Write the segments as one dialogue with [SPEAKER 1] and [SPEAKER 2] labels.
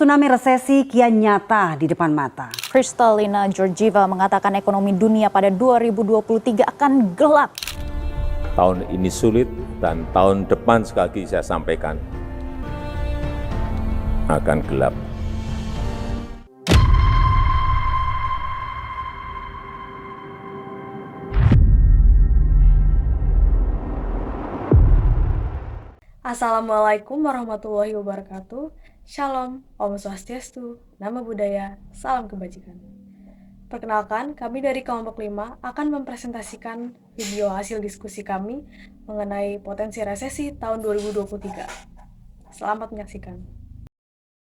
[SPEAKER 1] Tsunami resesi kian nyata di depan mata.
[SPEAKER 2] Kristalina Georgieva mengatakan ekonomi dunia pada 2023 akan gelap.
[SPEAKER 3] Tahun ini sulit dan tahun depan sekali lagi saya sampaikan akan gelap.
[SPEAKER 4] Assalamualaikum warahmatullahi wabarakatuh. Shalom, Om Swastiastu, Namo Buddhaya, Salam Kebajikan. Perkenalkan, kami dari kelompok 5 akan mempresentasikan video hasil diskusi kami mengenai potensi resesi tahun 2023. Selamat menyaksikan.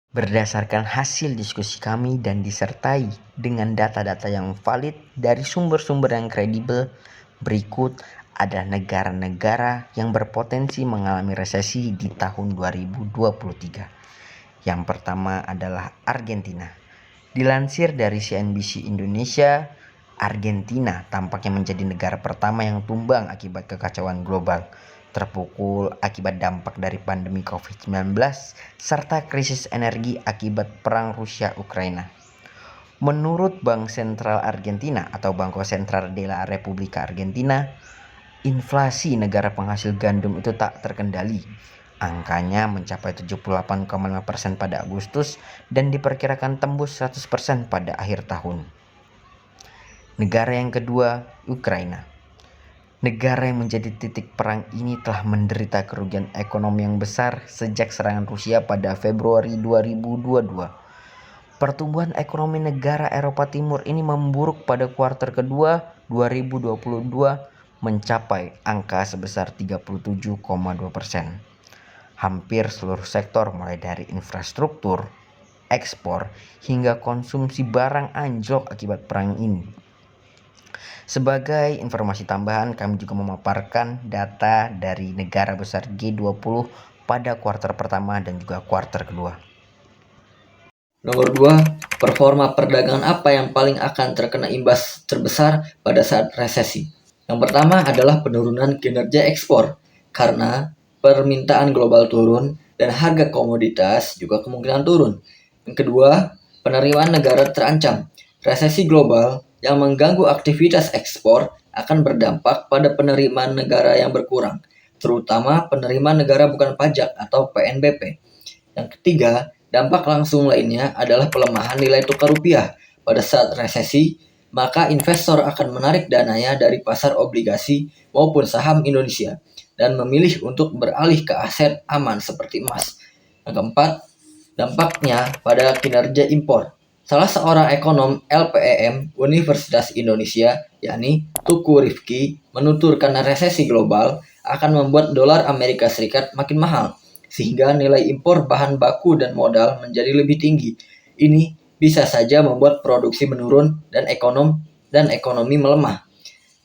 [SPEAKER 5] Berdasarkan hasil diskusi kami dan disertai dengan data-data yang valid dari sumber-sumber yang kredibel, berikut ada negara-negara yang berpotensi mengalami resesi di tahun 2023. Yang pertama adalah Argentina. Dilansir dari CNBC Indonesia, Argentina tampaknya menjadi negara pertama yang tumbang akibat kekacauan global, terpukul akibat dampak dari pandemi COVID-19 serta krisis energi akibat perang Rusia-Ukraina. Menurut Bank Sentral Argentina atau Banco Central de la República Argentina, inflasi negara penghasil gandum itu tak terkendali. Angkanya mencapai 78,5% pada Agustus dan diperkirakan tembus 100% pada akhir tahun. Negara yang kedua, Ukraina. Negara yang menjadi titik perang ini telah menderita kerugian ekonomi yang besar sejak serangan Rusia pada Februari 2022. Pertumbuhan ekonomi negara Eropa Timur ini memburuk pada kuartal kedua 2022 mencapai angka sebesar 37,2%. Hampir seluruh sektor mulai dari infrastruktur, ekspor, hingga konsumsi barang anjlok akibat perang ini. Sebagai informasi tambahan, kami juga memaparkan data dari negara besar G20 pada kuartal pertama dan juga kuartal kedua.
[SPEAKER 6] Nomor 2, performa perdagangan apa yang paling akan terkena imbas terbesar pada saat resesi? Yang pertama adalah penurunan kinerja ekspor karena permintaan global turun dan harga komoditas juga kemungkinan turun. Yang kedua, penerimaan negara terancam. Resesi global yang mengganggu aktivitas ekspor akan berdampak pada penerimaan negara yang berkurang, terutama penerimaan negara bukan pajak atau PNBP. Yang ketiga, dampak langsung lainnya adalah pelemahan nilai tukar rupiah. Pada saat resesi, maka investor akan menarik dananya dari pasar obligasi maupun saham Indonesia dan memilih untuk beralih ke aset aman seperti emas. Yang keempat, dampaknya pada kinerja impor. Salah seorang ekonom LPEM Universitas Indonesia, yakni Tuku Rifki, menuturkan resesi global akan membuat dolar Amerika Serikat makin mahal, sehingga nilai impor bahan baku dan modal menjadi lebih tinggi. Ini bisa saja membuat produksi menurun dan ekonomi melemah.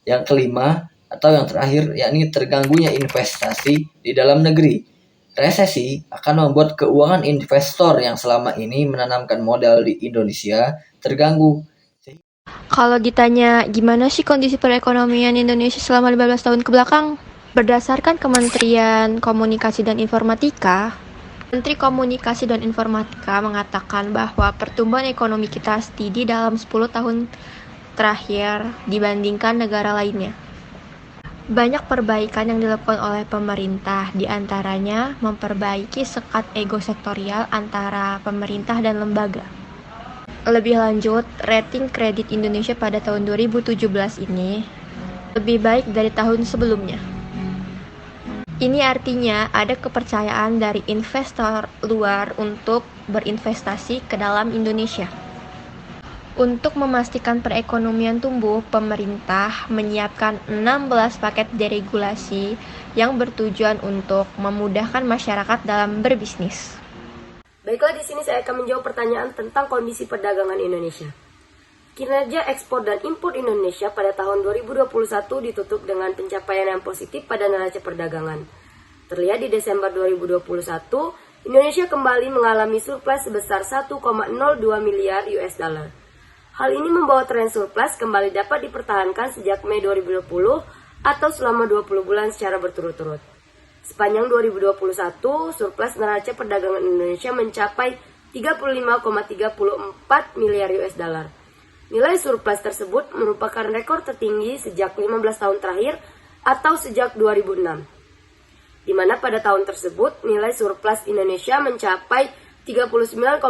[SPEAKER 6] Yang kelima, atau yang terakhir, yakni terganggunya investasi di dalam negeri. Resesi akan membuat keuangan investor yang selama ini menanamkan modal di Indonesia terganggu.
[SPEAKER 7] Kalau ditanya gimana sih kondisi perekonomian Indonesia selama 15 tahun ke belakang? Berdasarkan Kementerian Komunikasi dan Informatika, Menteri Komunikasi dan Informatika mengatakan bahwa pertumbuhan ekonomi kita steady dalam 10 tahun terakhir dibandingkan negara lainnya. Banyak perbaikan yang dilakukan oleh pemerintah, diantaranya memperbaiki sekat ego sektorial antara pemerintah dan lembaga. Lebih lanjut, rating kredit Indonesia pada tahun 2017 ini lebih baik dari tahun sebelumnya. Ini artinya ada kepercayaan dari investor luar untuk berinvestasi ke dalam Indonesia. Untuk memastikan perekonomian tumbuh, pemerintah menyiapkan 16 paket deregulasi yang bertujuan untuk memudahkan masyarakat dalam berbisnis.
[SPEAKER 8] Baiklah, di sini saya akan menjawab pertanyaan tentang kondisi perdagangan Indonesia. Kinerja ekspor dan impor Indonesia pada tahun 2021 ditutup dengan pencapaian yang positif pada neraca perdagangan. Terlihat di Desember 2021, Indonesia kembali mengalami surplus sebesar 1,02 miliar US dollar. Hal ini membawa tren surplus kembali dapat dipertahankan sejak Mei 2020 atau selama 20 bulan secara berturut-turut. Sepanjang 2021, surplus neraca perdagangan Indonesia mencapai 35,34 miliar US dollar. Nilai surplus tersebut merupakan rekor tertinggi sejak 15 tahun terakhir atau sejak 2006. Di mana pada tahun tersebut nilai surplus Indonesia mencapai 39,37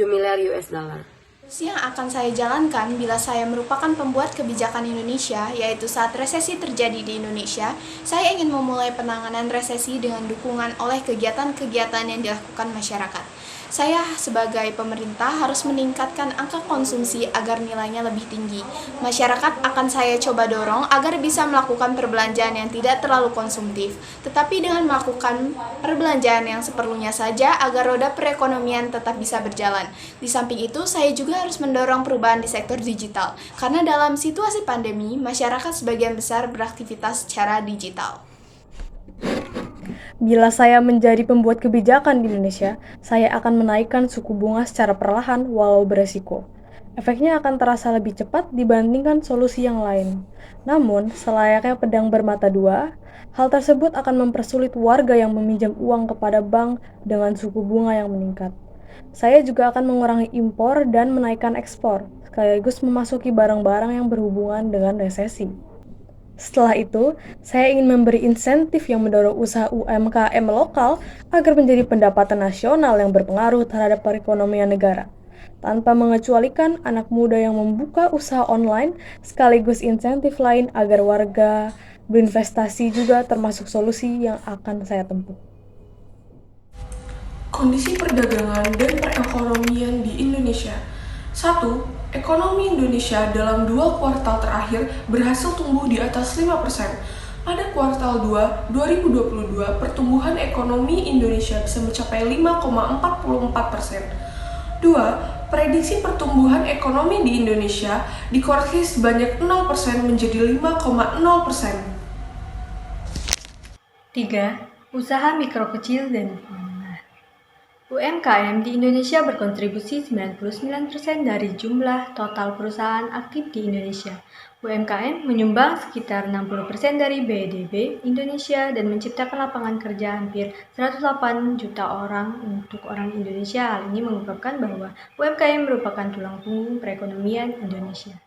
[SPEAKER 8] miliar US dollar.
[SPEAKER 9] Yang akan saya jalankan bila saya merupakan pembuat kebijakan Indonesia, yaitu saat resesi terjadi di Indonesia, saya ingin memulai penanganan resesi dengan dukungan oleh kegiatan-kegiatan yang dilakukan masyarakat. Saya sebagai pemerintah harus meningkatkan angka konsumsi agar nilainya lebih tinggi. Masyarakat akan saya coba dorong agar bisa melakukan perbelanjaan yang tidak terlalu konsumtif, tetapi dengan melakukan perbelanjaan yang seperlunya saja agar roda perekonomian tetap bisa berjalan. Di samping itu, saya juga harus mendorong perubahan di sektor digital, karena dalam situasi pandemi, masyarakat sebagian besar beraktivitas secara digital.
[SPEAKER 4] Bila saya menjadi pembuat kebijakan di Indonesia, saya akan menaikkan suku bunga secara perlahan walau beresiko. Efeknya akan terasa lebih cepat dibandingkan solusi yang lain. Namun, selayaknya pedang bermata dua, hal tersebut akan mempersulit warga yang meminjam uang kepada bank dengan suku bunga yang meningkat. Saya juga akan mengurangi impor dan menaikkan ekspor, sekaligus memasuki barang-barang yang berhubungan dengan resesi. Setelah itu, saya ingin memberi insentif yang mendorong usaha UMKM lokal agar menjadi pendapatan nasional yang berpengaruh terhadap perekonomian negara, tanpa mengecualikan anak muda yang membuka usaha online, sekaligus insentif lain agar warga berinvestasi juga termasuk solusi yang akan saya tempuh.
[SPEAKER 10] Kondisi perdagangan dan perekonomian di Indonesia. 1. Ekonomi Indonesia dalam 2 kuartal terakhir berhasil tumbuh di atas 5%. Pada kuartal 2, 2022, pertumbuhan ekonomi Indonesia bisa mencapai 5,44%. 2. Prediksi pertumbuhan ekonomi di Indonesia dikoreksi sebanyak 0% menjadi 5,0%.
[SPEAKER 11] 3. Usaha mikro kecil dan UMKM di Indonesia berkontribusi 99% dari jumlah total perusahaan aktif di Indonesia. UMKM menyumbang sekitar 60% dari BDP Indonesia dan menciptakan lapangan kerja hampir 108 juta orang untuk orang Indonesia. Hal ini mengungkapkan bahwa UMKM merupakan tulang punggung perekonomian Indonesia.